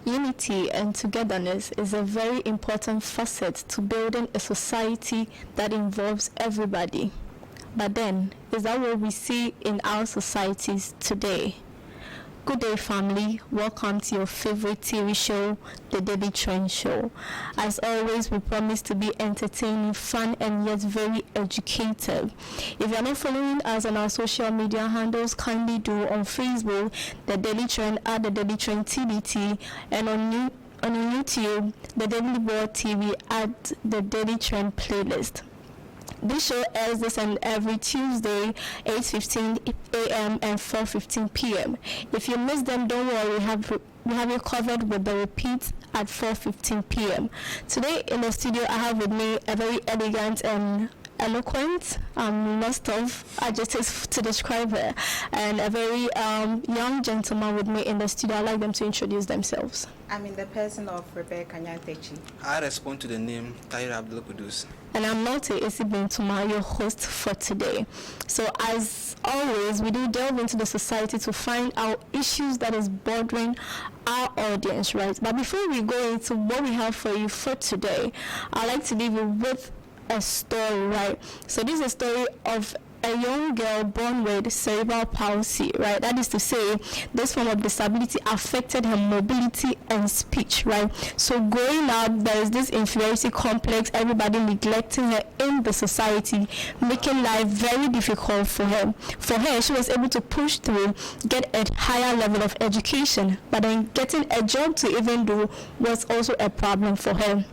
Unity and togetherness is a very important facet to building a society that involves everybody. But then, is that what we see in our societies today? Good day, family. Welcome to your favorite TV show, The Daily Trend Show. As always, we promise to be entertaining, fun, and yet very educative. If you are not following us on our social media handles, kindly do. On Facebook, The Daily Trend at The Daily Trend TBT, and on YouTube, The Daily Board TV at The Daily Trend Playlist. This show airs this and every Tuesday, 8:15 a.m. and 4:15 p.m. If you miss them, don't worry, we have you covered with the repeat at 4:15 p.m. Today in the studio, I have with me a very elegant and eloquent, lost of adjectives to describe her, and a very young gentleman with me in the studio. I'd like them to introduce themselves. I'm in the person of Rebecca Nyantechi. I respond to the name Tahir Abdul Kudus. And I'm Notre, Isibintuma, your host for today. So as always, we do delve into the society to find out issues that is bothering our audience, right? But before we go into what we have for you for today, I'd like to leave you with a story, right? So this is a story of a young girl born with cerebral palsy, right? That is to say, this form of disability affected her mobility and speech, right? So growing up, there is this inferiority complex, everybody neglecting her in the society, making life very difficult for her. For her, she was able to push through, get a higher level of education, but then getting a job to even do was also a problem for her.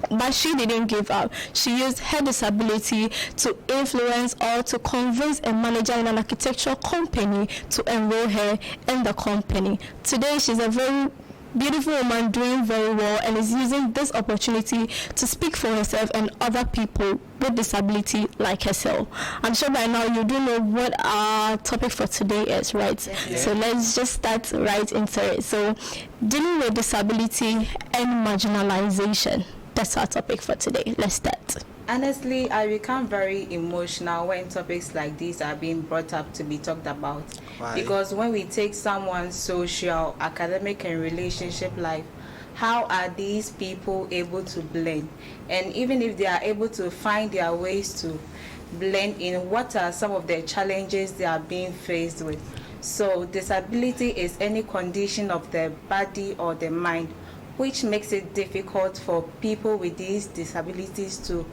But she didn't give up. She used her disability to influence or to convince a manager in an architectural company to enroll her in the company. Today, she's a very beautiful woman doing very well and is using this opportunity to speak for herself and other people with disability like herself. I'm sure by now you do know what our topic for today is, right? Yeah. So let's just start right into it. So, dealing with disability and marginalization. That's our topic for today. Let's start. Honestly, I become very emotional when topics like these are being brought up to be talked about. Why? Because when we take someone's social, academic, and relationship life, how are these people able to blend? And even if they are able to find their ways to blend in, what are some of the challenges they are being faced with? So disability is any condition of the body or the mind which makes it difficult for people with these disabilities to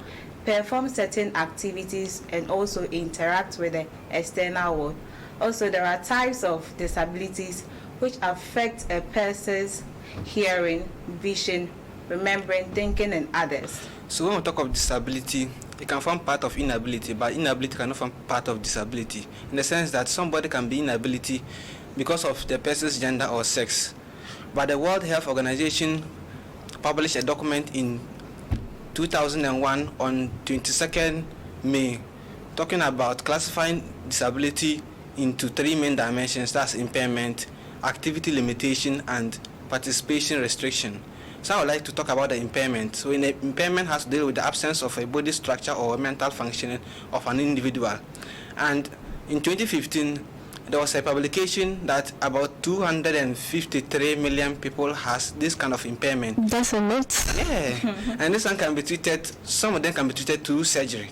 perform certain activities and also interact with the external world. Also, there are types of disabilities which affect a person's hearing, vision, remembering, thinking, and others. So when we talk of disability, it can form part of inability, but inability cannot form part of disability, in the sense that somebody can be inability because of the person's gender or sex. But the World Health Organization published a document in 2001 on 22nd May talking about classifying disability into three main dimensions. That's impairment, activity limitation, and participation restriction. So I would like to talk about the impairment. So impairment has to deal with the absence of a body structure or mental functioning of an individual. And in 2015, there was a publication that about 253 million people has this kind of impairment. That's a lot. Yeah. And this one can be treated, some of them can be treated through surgery.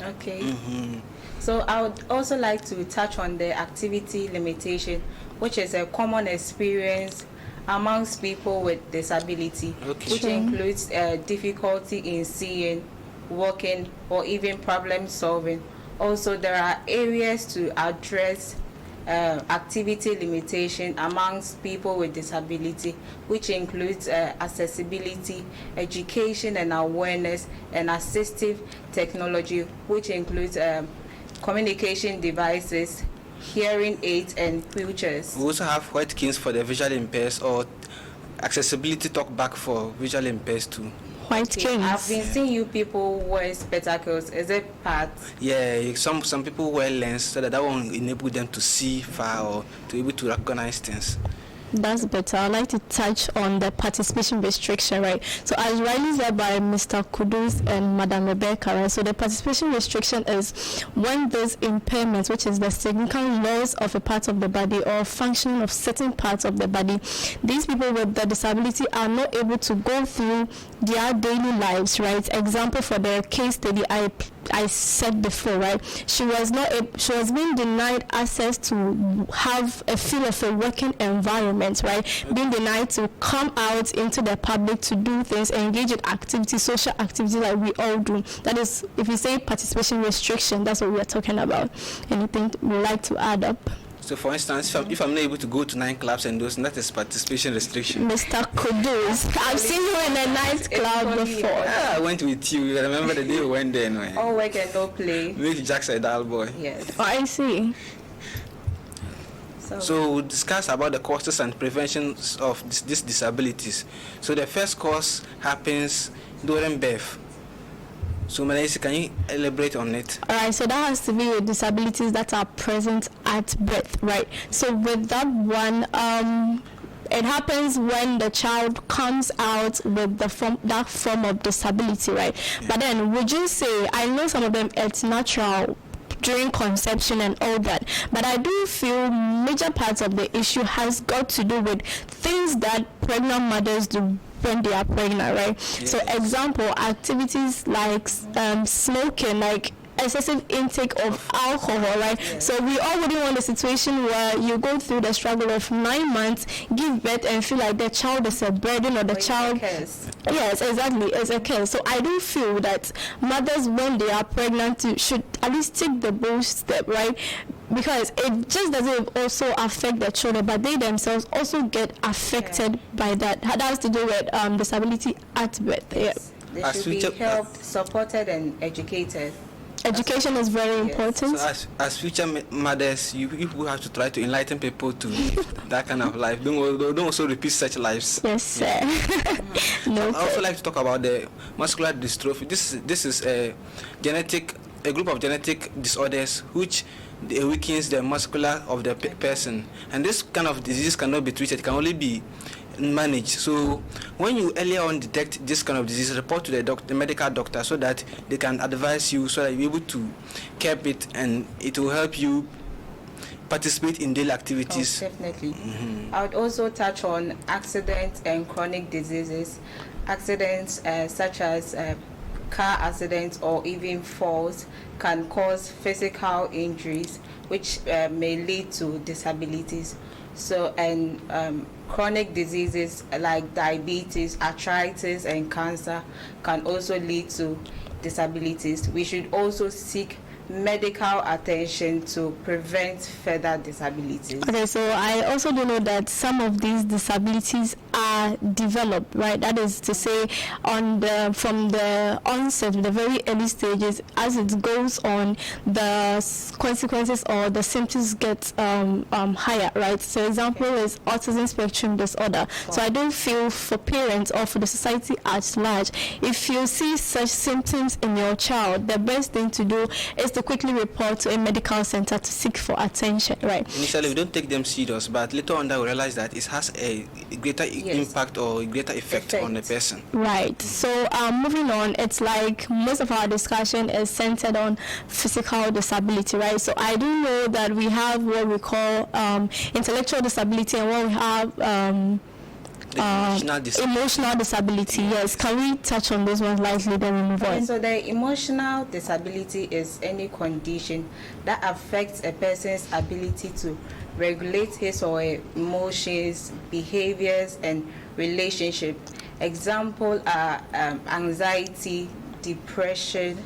Okay. Mm-hmm. So I would also like to touch on the activity limitation, which is a common experience amongst people with disability, which includes difficulty in seeing, walking, or even problem solving. Also, there are areas to address activity limitation amongst people with disability, which includes accessibility, education and awareness, and assistive technology, which includes communication devices, hearing aids, and wheelchairs. We also have Whitekins for the visually impaired, or accessibility talkback for visually impaired too. Whitekins. I've been seeing you people wear spectacles. Is it part? Yeah, some people wear lens so that won't enable them to see far or to be able to recognize things. That's better. I'd like to touch on the participation restriction, right? So as rightly said by Mr. Kudus and Madam Rebecca, right? So the participation restriction is when there's impairment, which is the significant loss of a part of the body or functioning of certain parts of the body. These people with the disability are not able to go through their daily lives, right? Example for the case study I said before, right? She was being denied access to have a feel of a working environment, right? Being denied to come out into the public to do things, engage in activities, social activities like we all do. That is, if you say participation restriction, that's what we are talking about. Anything you'd like to add up? So, for instance, if I'm not able to go to 9 clubs and those, that is participation restriction. Mr. Kudus, I've seen you in a nice club before. Yeah, I went with you. I remember the day we went there. No? All work and no play. Make Jack a dull boy. Yes. Oh, I see. So we'll discuss about the causes and preventions of these disabilities. So the first cause happens during birth. So, Malaysia, can you elaborate on it? All right, so that has to be with disabilities that are present at birth, right? So with that one, it happens when the child comes out with that form of disability, right? Yeah. But then, would you say, I know some of them it's natural during conception and all that, but I do feel major parts of the issue has got to do with things that pregnant mothers do when they are pregnant, right? Yes. So example, activities like smoking, like excessive intake of alcohol, right? Yes. So we already want a situation where you go through the struggle of 9 months, give birth, and feel like the child is a burden or the child. Yes, exactly, it's a curse. So I do feel that mothers, when they are pregnant, should at least take the bold step, right? Because it just doesn't also affect the children, but they themselves also get affected by that. That has to do with disability at birth. Yes. Yeah. They should be helped, supported, and educated. Education is very important. So as future mothers, you have to try to enlighten people to live that kind of life. Don't also repeat such lives. Yes, sir. No, I also like to talk about the muscular dystrophy. This is a group of genetic disorders which weakens the muscular of the person, and this kind of disease cannot be treated. It can only be managed. So when you earlier on detect this kind of disease, report to the medical doctor so that they can advise you, so that you're able to curb it, and it will help you participate in daily activities. Oh, definitely. I would also touch on accidents and chronic diseases. Accidents such as car accidents or even falls can cause physical injuries, which may lead to disabilities. So, and chronic diseases like diabetes, arthritis, and cancer can also lead to disabilities. We should also seek medical attention to prevent further disabilities. Okay, so I also do know that some of these disabilities are developed, right? That is to say, from the onset, the very early stages, as it goes on, the consequences or the symptoms get higher, right? So example is autism spectrum disorder. So I don't feel for parents or for the society at large, if you see such symptoms in your child, the best thing to do is to quickly report to a medical center to seek for attention, right? Initially, we don't take them serious, but later on, we realize that it has a greater impact or a greater effect on the person. Right. So moving on, it's like most of our discussion is centered on physical disability, right? So I do know that we have what we call intellectual disability and what we have emotional disability. Yes, can we touch on those ones lightly, then we move on? So the emotional disability is any condition that affects a person's ability to regulate his or her emotions, behaviors, and relationship. Example are anxiety, depression,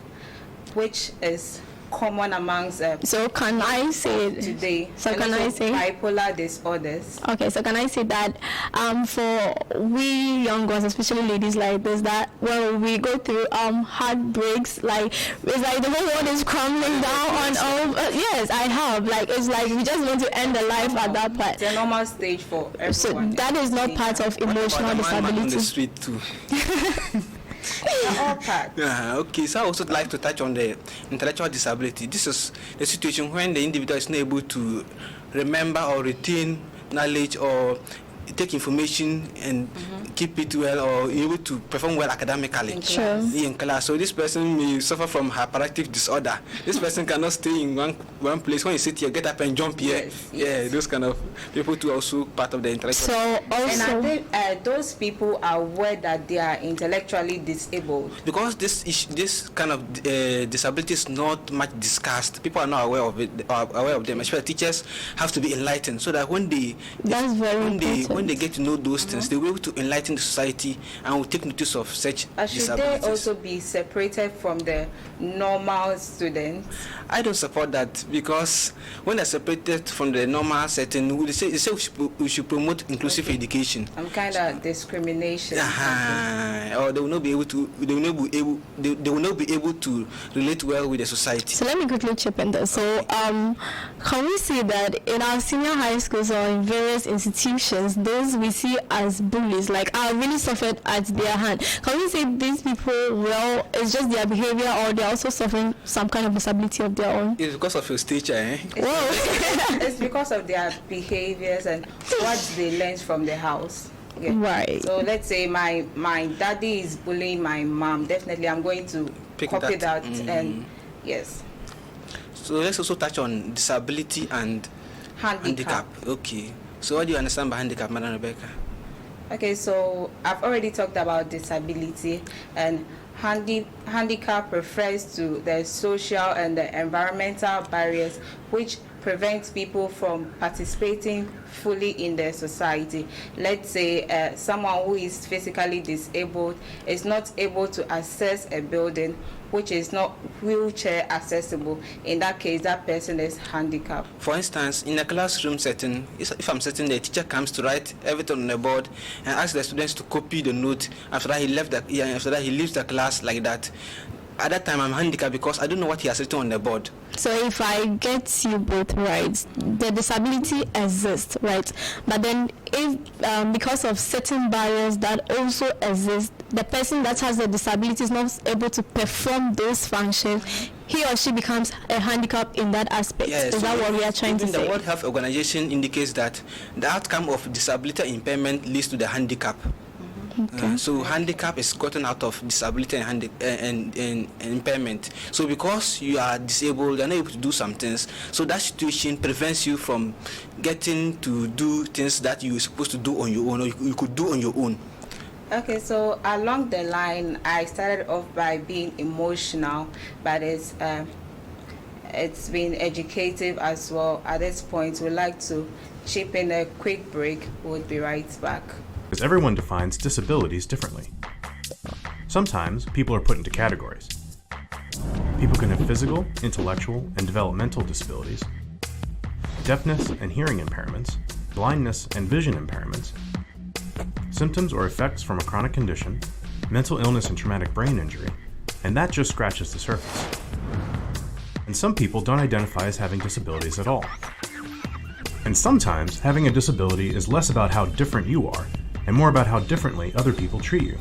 which is common amongst so can I say today. So can I say bipolar disorders? Okay, so can I say that for we young girls, especially ladies like this, that when we go through heartbreaks, like it's like the whole world is crumbling down on all. Yes, I have. Like it's like we just want to end the life at that point. It's a normal stage for everyone. So that is not part of emotional disability. On the street too. Okay, so I also like to touch on the intellectual disability. This is the situation when the individual is not able to remember or retain knowledge or take information and keep it well, or able to perform well academically in class. So this person may suffer from hyperactive disorder. This person cannot stay in one place. When you sit here, get up and jump here. Yes. Those kind of people too also part of the intellectual. So also, and I think those people are aware that they are intellectually disabled. Because this kind of disability is not much discussed. People are not aware of it, aware of them. Especially teachers have to be enlightened, so that when they get to know those things, they will be able to enlighten the society and will take notice of such disabilities. Should they also be separated from the normal students? I don't support that, because when they're separated from the normal setting, they say we should promote inclusive education. I'm kind of discrimination. Or they will not be able to. They will not be able to relate well with the society. So let me quickly chip in there. So can we see that in our senior high schools or in various institutions, those we see as bullies, like are really suffered at their hand? Can we say these people, well, it's just their behavior, or they're also suffering some kind of disability of their own? It's because of your stature, It's because of their behaviors and what they learn from the house. Okay. Right. So let's say my daddy is bullying my mom. Definitely, I'm going to copy that. And yes. So let's also touch on disability and handicap. Okay. So what do you understand by handicap, Madam Rebecca? Okay, so I've already talked about disability, and handicap refers to the social and the environmental barriers which prevent people from participating fully in the society. Let's say someone who is physically disabled is not able to access a building which is not wheelchair accessible. In that case, that person is handicapped. For instance, in a classroom setting, if I'm sitting there, the teacher comes to write everything on the board and asks the students to copy the note. After that, he leaves the class like that. At that time, I'm handicapped because I don't know what he has written on the board. So if I get you both right, the disability exists, right? But then if because of certain barriers that also exist, the person that has the disability is not able to perform those functions, he or she becomes a handicap in that aspect. Yes, is that what we are trying to say? The World Health Organization indicates that the outcome of disability impairment leads to the handicap. Okay. So handicap is gotten out of disability and impairment. So because you are disabled, you're not able to do some things. So that situation prevents you from getting to do things that you were supposed to do on your own, or you could do on your own. Okay, so along the line, I started off by being emotional, but it's been educative as well. At this point, we'd like to chip in a quick break. We'll be right back. Because everyone defines disabilities differently. Sometimes people are put into categories. People can have physical, intellectual, and developmental disabilities, deafness and hearing impairments, blindness and vision impairments, symptoms or effects from a chronic condition, mental illness and traumatic brain injury, and that just scratches the surface. And some people don't identify as having disabilities at all. And sometimes having a disability is less about how different you are and more about how differently other people treat you.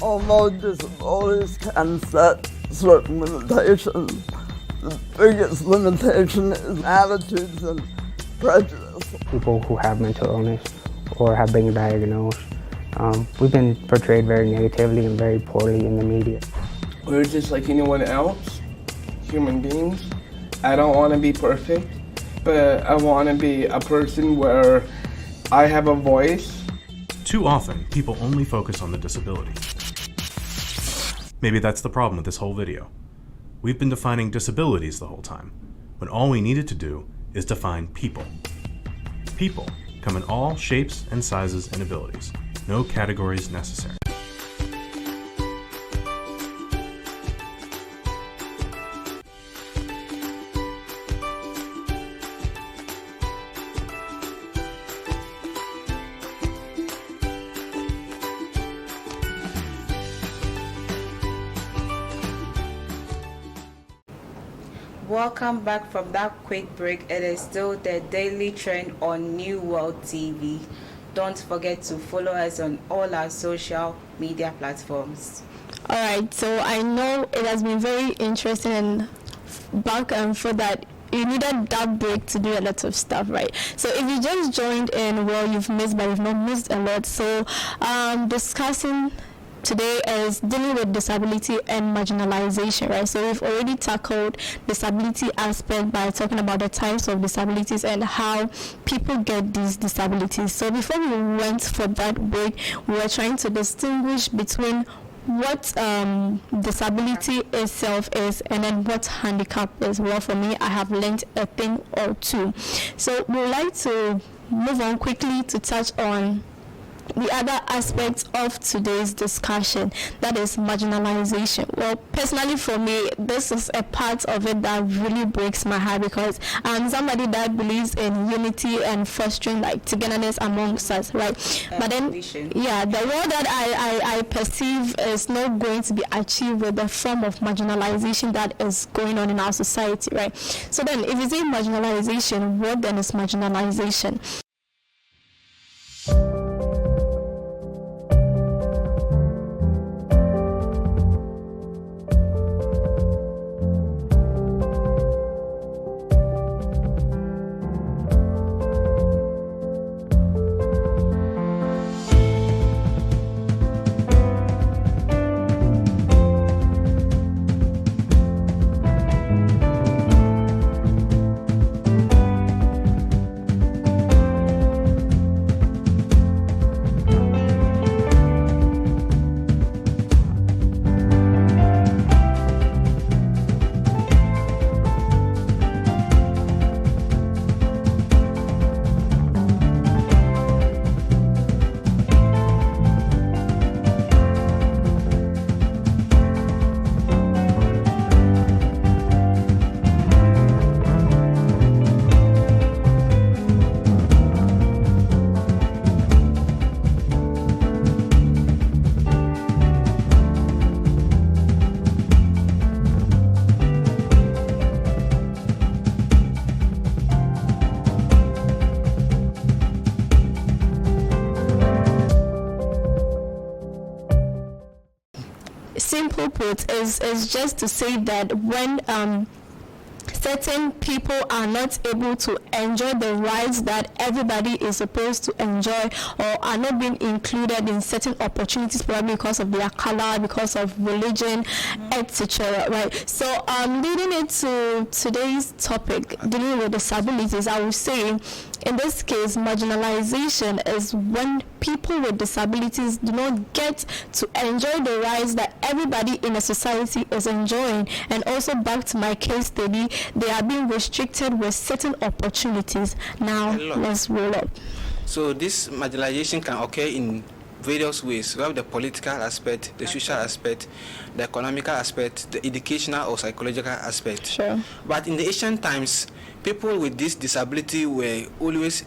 Although disabilities can set certain limitations, the biggest limitation is attitudes and prejudice. People who have mental illness or have been diagnosed, we've been portrayed very negatively and very poorly in the media. We're just like anyone else, human beings. I don't want to be perfect, but I want to be a person where I have a voice. Too often, people only focus on the disability. Maybe that's the problem with this whole video. We've been defining disabilities the whole time, when all we needed to do is define people. People come in all shapes and sizes and abilities. No categories necessary. Welcome back from that quick break. It is still the daily trend on New World TV. Don't forget to follow us on all our social media platforms. All right, so I know it has been very interesting and back and forth that you needed that break to do a lot of stuff, right? So if you just joined in, well, you've missed, but you've not missed a lot. So discussing today is dealing with disability and marginalization, right? So we've already tackled disability aspect by talking about the types of disabilities and how people get these disabilities. So before we went for that break, we were trying to distinguish between what disability itself is and then what handicap is. Well, for me, I have learned a thing or two. So we would like to move on quickly to touch on the other aspect of today's discussion, that is marginalization. Well, personally for me, this is a part of it that really breaks my heart, because I'm somebody that believes in unity and fostering like togetherness amongst us, right? But then, yeah, the world that I perceive is not going to be achieved with the form of marginalization that is going on in our society, right? So then, if you say marginalization, what then is marginalization? Simple put is just to say that when certain people are not able to enjoy the rights that everybody is supposed to enjoy, or are not being included in certain opportunities, probably because of their color, because of religion, etc. Right? So leading it to today's topic, dealing with disabilities, I would say in this case, marginalization is when people with disabilities do not get to enjoy the rights that everybody in a society is enjoying. And also, back to my case study, they are being restricted with certain opportunities. Now, let's roll up. So this marginalization can occur in various ways. We have the political aspect, the social aspect, the economical aspect, the educational or psychological aspect. Sure. But in the ancient times, people with this disability were always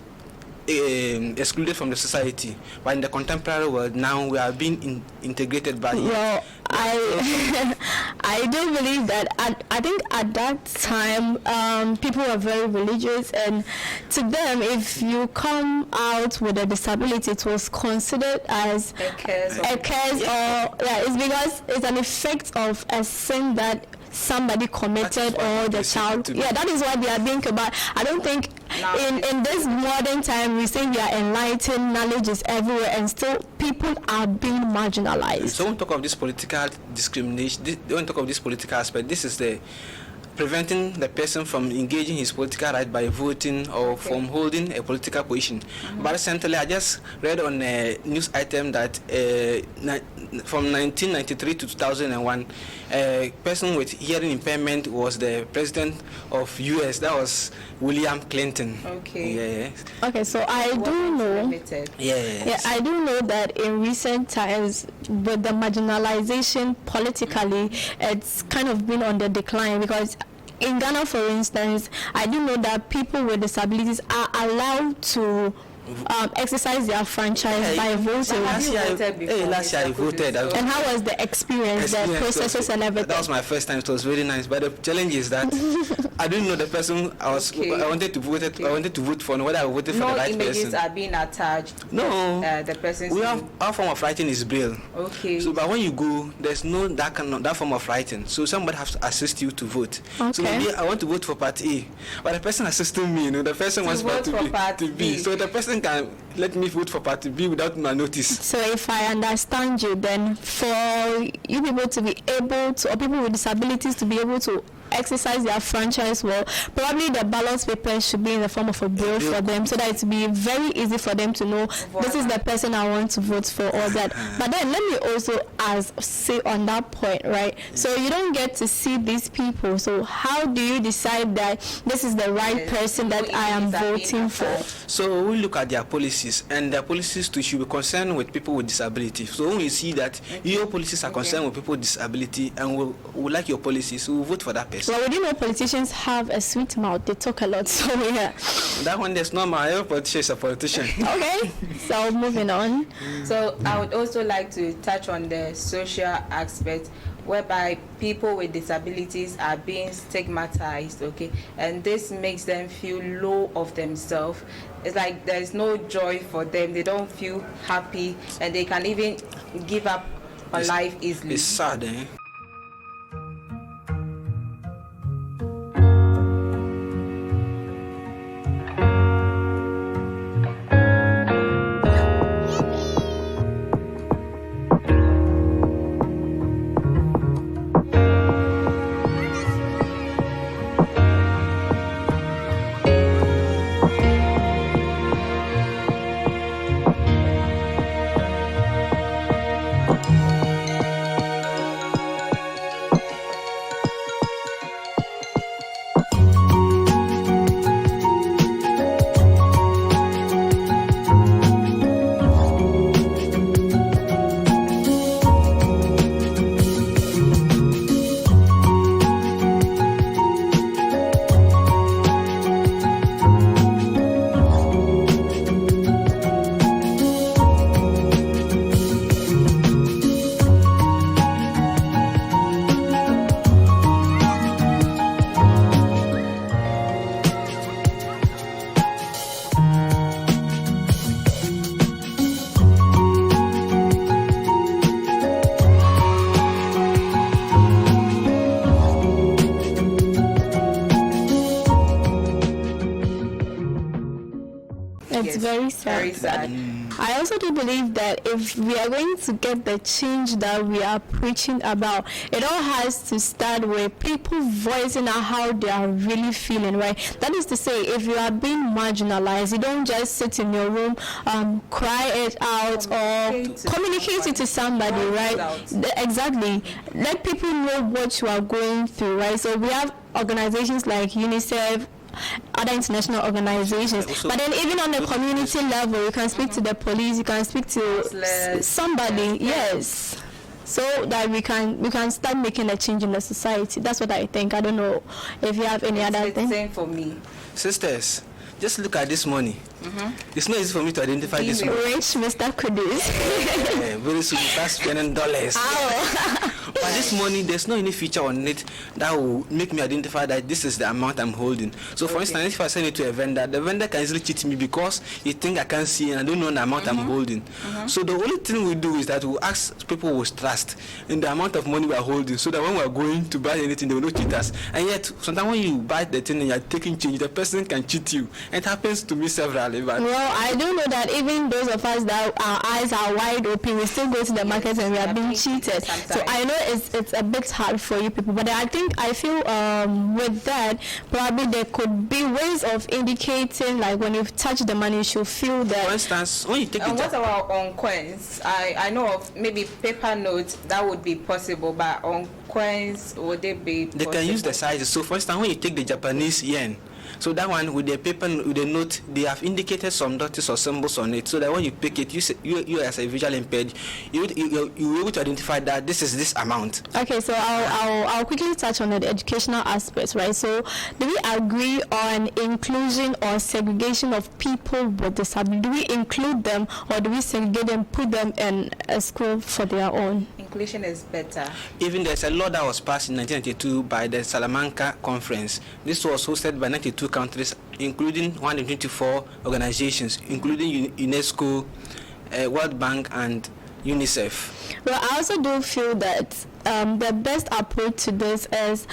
excluded from the society. But in the contemporary world, now we are being integrated by well, I do believe that I think at that time people were very religious, and to them, if you come out with a disability, it was considered as a curse, it's because it's an effect of a sin that somebody committed, or the child. Yeah, that is why they are being about. I don't think in this modern time we say we are enlightened, knowledge is everywhere, and still people are being marginalized. So when we talk of this political discrimination, when we talk of this political aspect, this is the preventing the person from engaging his political right by voting or from holding a political position. But recently, I just read on a news item that from 1993 to 2001, a person with hearing impairment was the president of US. That was William Clinton. Okay. Yeah. Okay, so I do know. Yeah, I do know that in recent times, with the marginalization politically, it's kind of been on the decline, because in Ghana, for instance, I do know that people with disabilities are allowed to exercise their franchise by voting. Last year I voted. And how was the experience, the processes and everything? That was my first time. It was very nice. But the challenge is that I didn't know the person I wanted to vote for, whether I voted for the right person. No images are being attached. No. The person's our form of writing is Braille. Okay. So, but when you go, there's no that form of writing. So somebody has to assist you to vote. Okay. So maybe I want to vote for Part A, but the person assisting me, the person wants Part B. So the person can let me vote for Part B without my notice. So if I understand you, then for you people to be able to, or people with disabilities to be able to exercise their franchise well, probably the ballot paper should be in the form of a bill for them, so that it will be very easy for them to know this is the person I want to vote for, or that. But then let me also say on that point, right? So you don't get to see these people. So how do you decide that this is the right person that I am voting for? So we look at their policies, and their policies too should be concerned with people with disability. So when we see that your policies are concerned with people with disability, and we like your policies, we will vote for that person. Well, we do know politicians have a sweet mouth. They talk a lot. So yeah. That one, there's no my politician is a politician. Okay. So moving on. So I would also like to touch on the social aspect, whereby people with disabilities are being stigmatized, okay, and this makes them feel low of themselves. It's like there's no joy for them. They don't feel happy, and they can even give up on life easily. It's sad, eh? It's very sad. Very sad. I also do believe that if we are going to get the change that we are preaching about, it all has to start with people voicing out how they are really feeling, right? That is to say, if you are being marginalized, you don't just sit in your room, cry it out, or communicate it to somebody, right? Exactly. Let people know what you are going through, right? So we have organizations like UNICEF, other international organizations, but then even on the community level, you can speak to the police, you can speak to somebody, yes, so that we can start making a change in the society. That's what I think. I don't know if you have any other thing. Same for me. Sisters, just look at this money. It's not easy for me to identify this money. Rich Mr. Kudus. Very soon you start spending dollars. But this money, there's no any feature on it that will make me identify that this is the amount I'm holding. So for instance, if I send it to a vendor, the vendor can easily cheat me because he think I can't see and I don't know the amount I'm holding. So the only thing we do is that we ask people with trust in the amount of money we are holding, so that when we are going to buy anything, they will not cheat us. And yet, sometimes when you buy the thing and you are taking change, the person can cheat you. It happens to me severally. But well, I do know that even those of us that our eyes are wide open, we still go to the market and we are being cheated. So I know it's a bit hard for you people, but I feel with that, probably there could be ways of indicating, like when you've touched the money, you should feel that. For instance, when you take what about on coins? I know of maybe paper notes that would be possible, but on coins, would they be possible? They can use the sizes. So for instance, when you take the Japanese yen, So that one with the paper, with the note, they have indicated some dots or symbols on it, so that when you pick it, you as a visual impaired, you're able to identify that this is this amount. Okay, so I'll quickly touch on the educational aspects, right? So do we agree on inclusion or segregation of people with disability? Do we include them, or do we segregate them, put them in a school for their own? Inclusion is better. Even there's a law that was passed in 1992 by the Salamanca Conference. This was hosted by 92 countries, including 124 organizations, including UNESCO, World Bank, and UNICEF. Well, I also do feel that the best approach to this is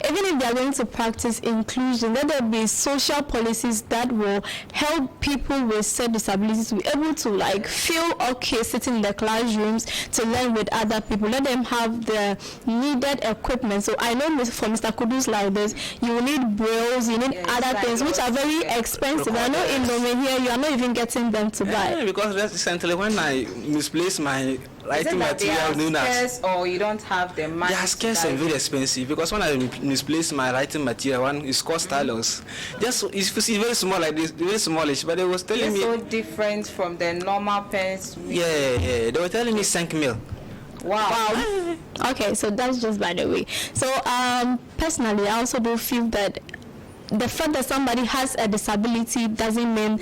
even if they are going to practice inclusion, let there be social policies that will help people with said disabilities to be able to like feel okay sitting in the classrooms to learn with other people. Let them have the needed equipment. So I know for Mr. Kudus like this, you will need brails, you need other things which are very expensive. I know in Lomé here you are not even getting them to buy. Yeah, because recently when I misplaced my writing material known as, or you don't have the money. They are scarce and very expensive, because when I misplaced my writing material, one is called stylus. Just it's very small like this, very smallish, but they was telling me so different from the normal pens. Yeah, they were telling me 5 mil. Wow. Okay, so that's just by the way. So personally, I also do feel that the fact that somebody has a disability doesn't mean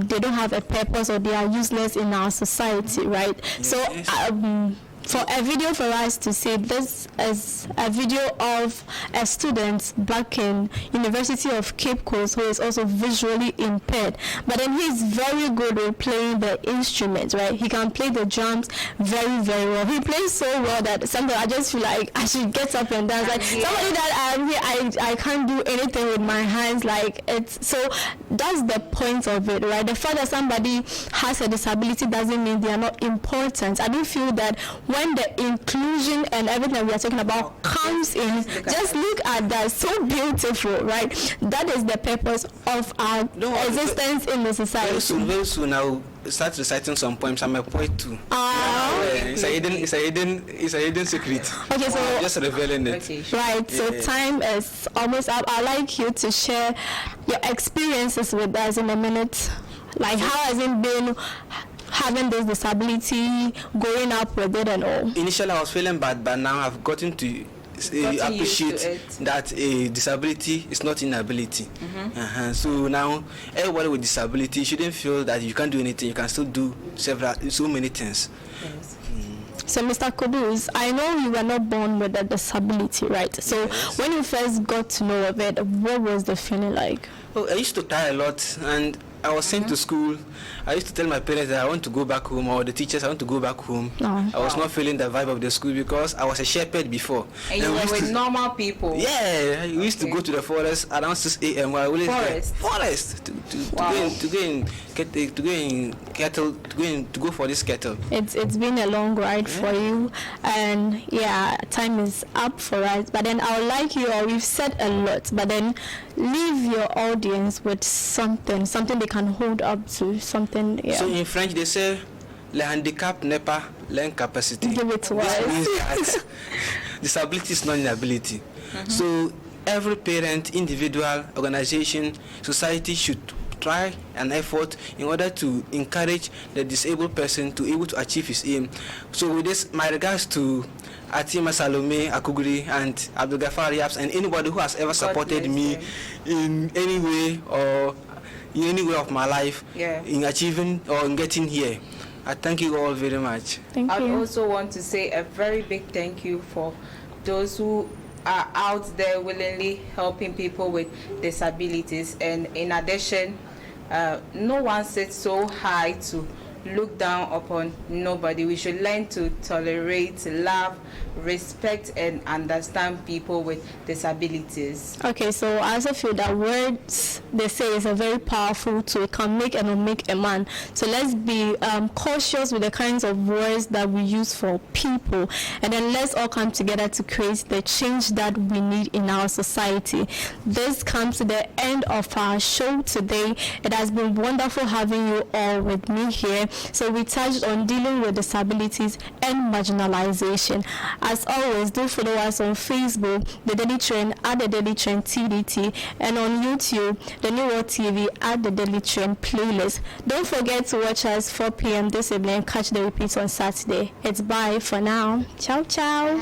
they don't have a purpose or they are useless in our society, right? Yes. So for a video for us to say this is a video of a student back in University of Cape Coast who is also visually impaired, but then he's very good with playing the instruments, right? He can play the drums very, very well. He plays so well that sometimes I just feel like I should get up and dance. Like somebody that I can't do anything with my hands. Like it's so that's the point of it, right? The fact that somebody has a disability doesn't mean they are not important. I do feel that when the inclusion and everything that we are talking about comes in, just look at that, so beautiful, right? That is the purpose of our existence in the society. Very soon I'll start reciting some poems. I'm a poet too. It's a hidden secret. Okay, so I'm just revealing it. Okay, sure. Right, so time is almost up. I'd like you to share your experiences with us in a minute. Like, how has it been having this disability, growing up with it and all? Initially I was feeling bad, but now I've gotten to appreciate that a disability is not inability. So now everybody with disability shouldn't feel that you can't do anything. You can still do so many things. Yes. So Mr. Kudus, I know you were not born with a disability, right? So when you first got to know of it, what was the feeling like? Well, I used to cry a lot, and I was sent to school. I used to tell my parents that I want to go back home, or the teachers I want to go back home. I was not feeling the vibe of the school because I was a shepherd before. And you were with normal people. Yeah, we used to go to the forest around 6 a.m. Forest to go for this kettle. It's been a long ride for you, and time is up for us. But then I would like you, or we've said a lot, but then leave your audience with something they can hold up to, something. So in French they say le handicap n'est pas l'incapacité. Give it to us. This means that disability is not inability. So every parent, individual, organization, society should try an effort in order to encourage the disabled person to able to achieve his aim. So with this, my regards to Atima Salome Akuguri and Abdul Ghaffar Yaps and anybody who has ever supported me in any way or in any way of my life in achieving or in getting here. I thank you all very much. Thank you. I also want to say a very big thank you for those who are out there willingly helping people with disabilities. And in addition, no one sits so high to look down upon nobody. We should learn to tolerate, love, respect, and understand people with disabilities. Okay, so I also feel that words, they say, is a very powerful tool. It can make and unmake a man. So let's be cautious with the kinds of words that we use for people, and then let's all come together to create the change that we need in our society. This comes to the end of our show today. It has been wonderful having you all with me here. So we touched on dealing with disabilities and marginalization. As always, do follow us on Facebook, The Daily Trend at The Daily Trend TDT, and on YouTube, The New World TV at The Daily Trend Playlist. Don't forget to watch us 4 p.m. this evening and catch the repeat on Saturday. It's bye for now. Ciao, ciao.